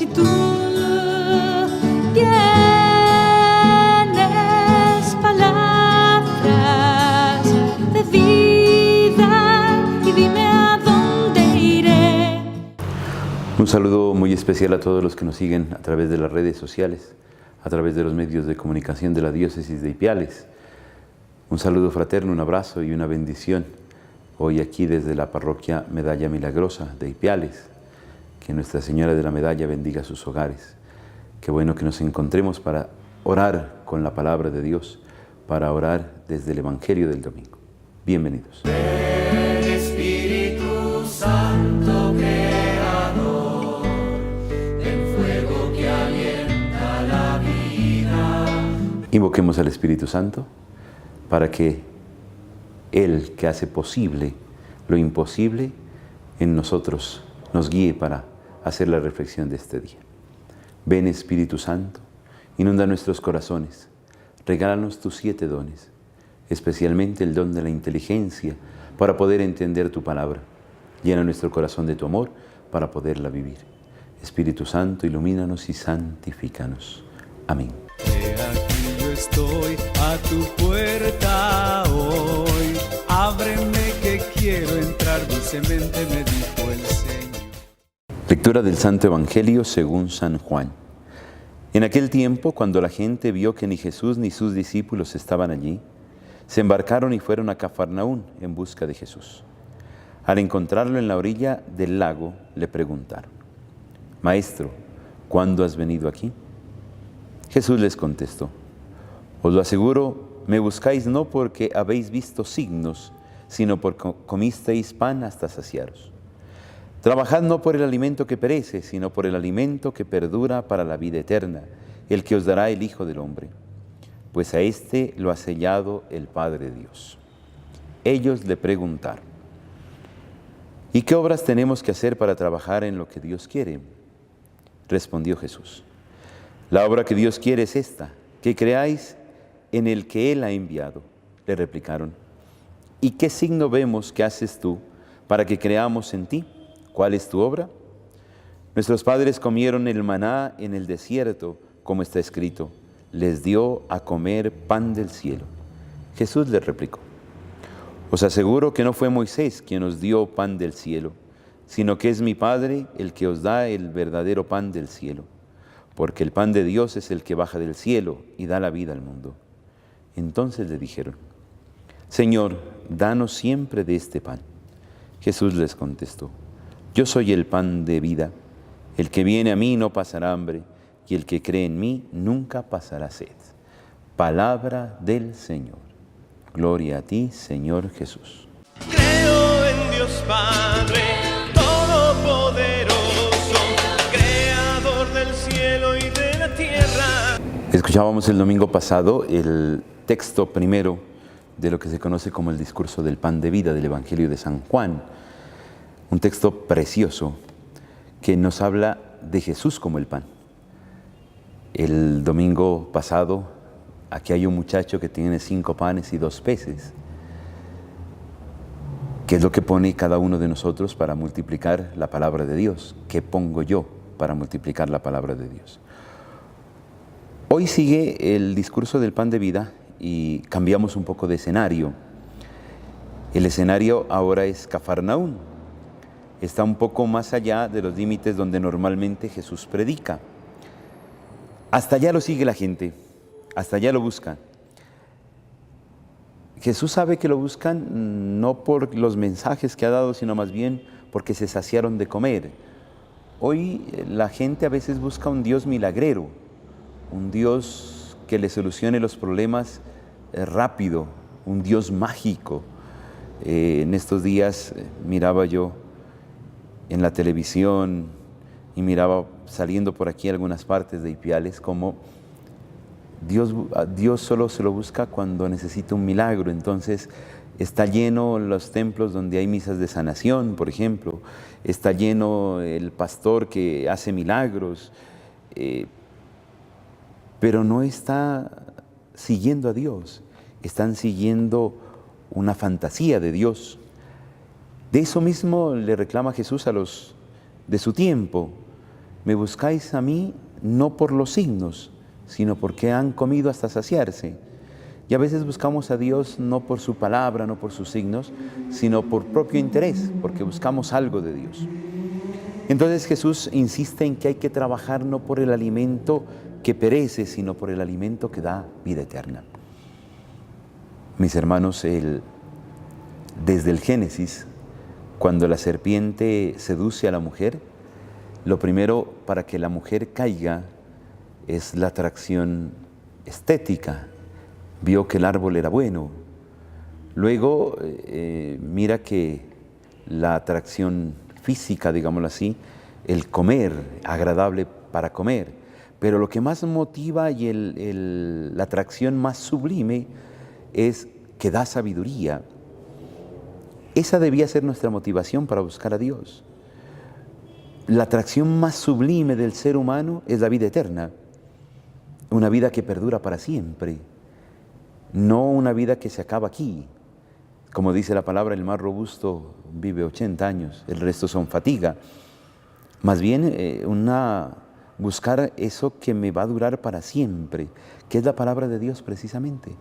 Si tú tienes palabras de vida y dime a dónde iré. Un saludo muy especial a todos los que nos siguen a través de las redes sociales, a través de los medios de comunicación de la diócesis de Ipiales. Un saludo fraterno, un abrazo y una bendición hoy aquí desde la parroquia Medalla Milagrosa de Ipiales. Que Nuestra Señora de la Medalla bendiga sus hogares. Qué bueno que nos encontremos para orar con la palabra de Dios, para orar desde el Evangelio del domingo. Bienvenidos. Ven Espíritu Santo Creador, el fuego que alienta la vida. Invoquemos al Espíritu Santo para que Él, que hace posible lo imposible, en nosotros nos guíe para hacer la reflexión de este día. Ven Espíritu Santo, inunda nuestros corazones, regálanos tus 7 dones, especialmente el don de la inteligencia para poder entender tu palabra. Llena nuestro corazón de tu amor para poderla vivir. Espíritu Santo, ilumínanos y santifícanos. Amén. He aquí yo estoy a tu puerta hoy, ábreme que quiero entrar, dulcemente me dijo el Señor. Lectura del Santo Evangelio según San Juan. En aquel tiempo, cuando la gente vio que ni Jesús ni sus discípulos estaban allí, se embarcaron y fueron a Cafarnaún en busca de Jesús. Al encontrarlo en la orilla del lago, le preguntaron: Maestro, ¿cuándo has venido aquí? Jesús les contestó: Os lo aseguro, me buscáis no porque habéis visto signos, sino porque comisteis pan hasta saciaros. Trabajad no por el alimento que perece, sino por el alimento que perdura para la vida eterna, el que os dará el Hijo del Hombre, pues a éste lo ha sellado el Padre Dios. Ellos le preguntaron: ¿Y qué obras tenemos que hacer para trabajar en lo que Dios quiere? Respondió Jesús: La obra que Dios quiere es esta, que creáis en el que Él ha enviado. Le replicaron: ¿Y qué signo vemos que haces tú para que creamos en ti? ¿Cuál es tu obra? Nuestros padres comieron el maná en el desierto, como está escrito: les dio a comer pan del cielo. Jesús les replicó: Os aseguro que no fue Moisés quien os dio pan del cielo, sino que es mi Padre el que os da el verdadero pan del cielo, porque el pan de Dios es el que baja del cielo y da la vida al mundo. Entonces le dijeron: Señor, danos siempre de este pan. Jesús les contestó: Yo soy el pan de vida. El que viene a mí no pasará hambre, y el que cree en mí nunca pasará sed. Palabra del Señor. Gloria a ti, Señor Jesús. Creo en Dios Padre Todopoderoso, Creador del cielo y de la tierra. Escuchábamos el domingo pasado el texto primero de lo que se conoce como el discurso del pan de vida del Evangelio de San Juan. Un texto precioso que nos habla de Jesús como el pan. El domingo pasado, aquí hay un muchacho que tiene 5 panes y 2 peces. ¿Qué es lo que pone cada uno de nosotros para multiplicar la palabra de Dios? ¿Qué pongo yo para multiplicar la palabra de Dios? Hoy sigue el discurso del pan de vida y cambiamos un poco de escenario. El escenario ahora es Cafarnaún. Está un poco más allá de los límites donde normalmente Jesús predica. Hasta allá lo sigue la gente, hasta allá lo buscan. Jesús sabe que lo buscan no por los mensajes que ha dado, sino más bien porque se saciaron de comer. Hoy la gente a veces busca un Dios milagrero, un Dios que le solucione los problemas rápido, un Dios mágico. En estos días miraba yo en la televisión y miraba saliendo por aquí algunas partes de Ipiales como Dios solo se lo busca cuando necesita un milagro. Entonces está lleno los templos donde hay misas de sanación, por ejemplo, está lleno el pastor que hace milagros, pero no está siguiendo a Dios, están siguiendo una fantasía de Dios. De eso mismo le reclama Jesús a los de su tiempo. me buscáis a mí no por los signos, sino porque han comido hasta saciarse. Y a veces buscamos a Dios no por su palabra, no por sus signos, sino por propio interés, porque buscamos algo de Dios. Entonces Jesús insiste en que hay que trabajar no por el alimento que perece, sino por el alimento que da vida eterna. Mis hermanos, desde el Génesis, cuando la serpiente seduce a la mujer, lo primero para que la mujer caiga es la atracción estética. Vio que el árbol era bueno. Luego mira que la atracción física, digámoslo así, el comer, agradable para comer. Pero lo que más motiva y la atracción más sublime es que da sabiduría. Esa debía ser nuestra motivación para buscar a Dios. La atracción más sublime del ser humano es la vida eterna, una vida que perdura para siempre, no una vida que se acaba aquí. Como dice la palabra, el más robusto vive 80 años, el resto son fatiga. Más bien buscar eso que me va a durar para siempre, que es la palabra de Dios precisamente.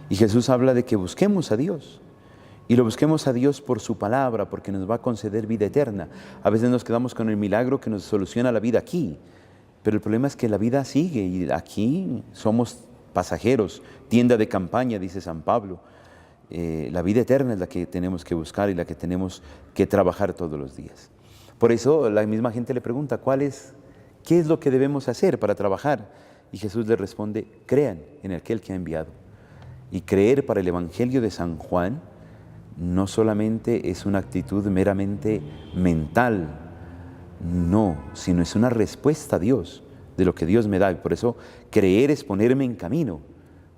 Y Jesús habla de que busquemos a Dios. Y lo busquemos a Dios por su palabra, porque nos va a conceder vida eterna. A veces nos quedamos con el milagro que nos soluciona la vida aquí, pero el problema es que la vida sigue y aquí somos pasajeros, tienda de campaña, dice San Pablo. La vida eterna es la que tenemos que buscar y la que tenemos que trabajar todos los días. Por eso la misma gente le pregunta, ¿qué es lo que debemos hacer para trabajar? Y Jesús le responde, crean en aquel que ha enviado. Y creer para el Evangelio de San Juan no solamente es una actitud meramente mental, no, sino es una respuesta a Dios, de lo que Dios me da. Y por eso creer es ponerme en camino,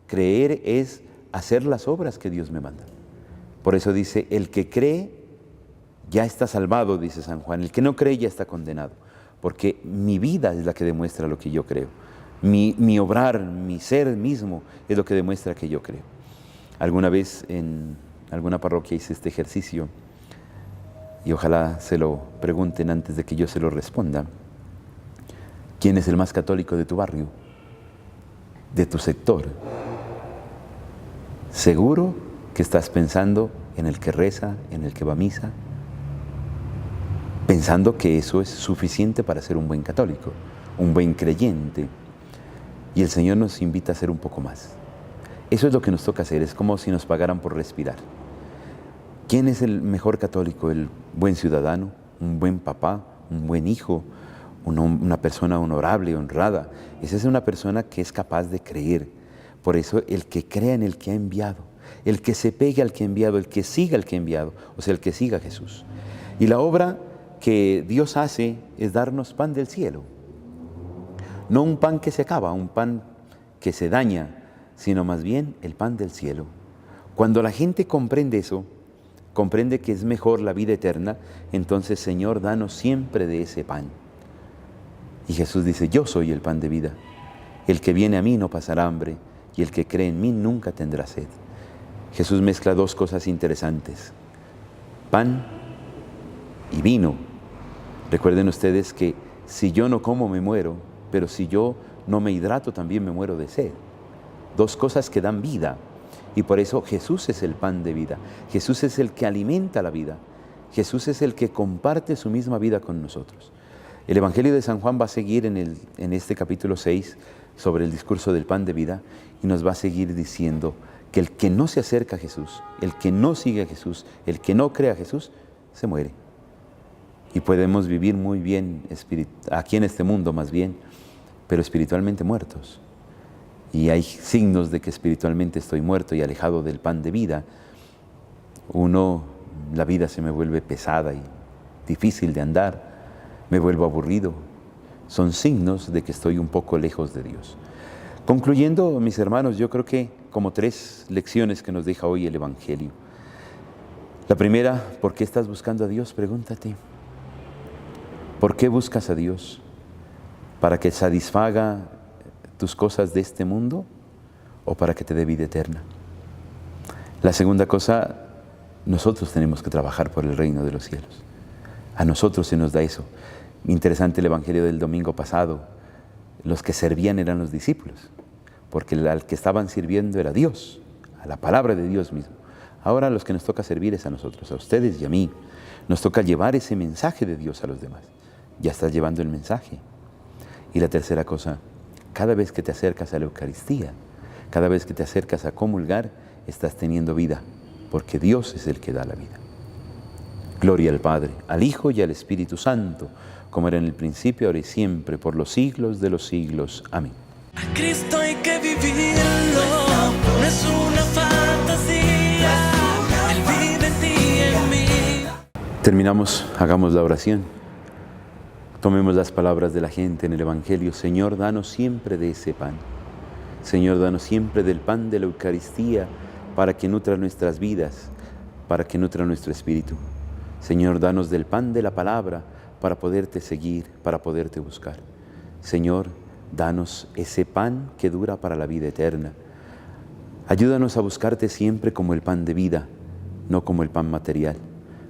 creer es hacer las obras que Dios me manda. Por eso dice, el que cree ya está salvado, dice San Juan, el que no cree ya está condenado, porque mi vida es la que demuestra lo que yo creo, mi obrar, mi ser mismo es lo que demuestra que yo creo. Alguna vez en alguna parroquia hice este ejercicio y ojalá se lo pregunten antes de que yo se lo responda. ¿Quién es el más católico de tu barrio? ¿De tu sector? Seguro que estás pensando en el que reza, en el que va a misa, pensando que eso es suficiente para ser un buen católico, un buen creyente. Y el Señor nos invita a hacer un poco más. Eso es lo que nos toca hacer, es como si nos pagaran por respirar. ¿Quién es el mejor católico? El buen ciudadano, un buen papá, un buen hijo, una persona honorable, honrada. Esa es una persona que es capaz de creer. Por eso el que crea en el que ha enviado, el que se pegue al que ha enviado, el que siga al que ha enviado, o sea, el que siga a Jesús. Y la obra que Dios hace es darnos pan del cielo. No un pan que se acaba, un pan que se daña, sino más bien el pan del cielo. Cuando la gente comprende eso, comprende que es mejor la vida eterna, entonces, Señor, danos siempre de ese pan. Y Jesús dice, yo soy el pan de vida. El que viene a mí no pasará hambre, y el que cree en mí nunca tendrá sed. Jesús mezcla dos cosas interesantes, pan y vino. Recuerden ustedes que si yo no como me muero, pero si yo no me hidrato también me muero de sed. Dos cosas que dan vida. Y por eso Jesús es el pan de vida. Jesús es el que alimenta la vida. Jesús es el que comparte su misma vida con nosotros. El Evangelio de San Juan va a seguir en este capítulo 6 sobre el discurso del pan de vida y nos va a seguir diciendo que el que no se acerca a Jesús, el que no sigue a Jesús, el que no cree a Jesús, se muere. Y podemos vivir muy bien aquí en este mundo más bien, pero espiritualmente muertos. Y hay signos de que espiritualmente estoy muerto y alejado del pan de vida. La vida se me vuelve pesada y difícil de andar, me vuelvo aburrido. Son signos de que estoy un poco lejos de Dios. Concluyendo, mis hermanos, yo creo que como 3 lecciones que nos deja hoy el Evangelio. La primera, ¿por qué estás buscando a Dios? Pregúntate. ¿Por qué buscas a Dios? ¿Para que satisfaga tus cosas de este mundo o para que te dé vida eterna? La segunda cosa, nosotros tenemos que trabajar por el reino de los cielos. A nosotros se nos da eso. Interesante el Evangelio del domingo pasado. Los que servían eran los discípulos, porque al que estaban sirviendo era Dios, a la palabra de Dios mismo. Ahora los que nos toca servir es a nosotros, a ustedes y a mí. Nos toca llevar ese mensaje de Dios a los demás. Ya estás llevando el mensaje. Y la tercera cosa, cada vez que te acercas a la Eucaristía, cada vez que te acercas a comulgar, estás teniendo vida, porque Dios es el que da la vida. Gloria al Padre, al Hijo y al Espíritu Santo, como era en el principio, ahora y siempre, por los siglos de los siglos. Amén. A Cristo hay que vivirlo, no es una fantasía, Él vive en ti y en mí. Terminamos, hagamos la oración. Tomemos las palabras de la gente en el Evangelio. Señor, danos siempre de ese pan. Señor, danos siempre del pan de la Eucaristía para que nutra nuestras vidas, para que nutra nuestro espíritu. Señor, danos del pan de la palabra para poderte seguir, para poderte buscar. Señor, danos ese pan que dura para la vida eterna. Ayúdanos a buscarte siempre como el pan de vida, no como el pan material.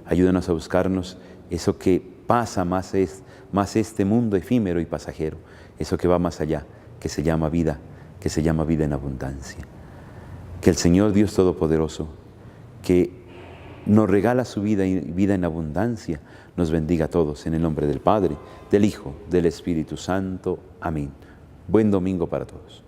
Ayúdanos a buscarnos eso que pasa más este mundo efímero y pasajero, eso que va más allá, que se llama vida en abundancia. Que el Señor Dios Todopoderoso, que nos regala su vida y vida en abundancia, nos bendiga a todos en el nombre del Padre, del Hijo, del Espíritu Santo. Amén. Buen domingo para todos.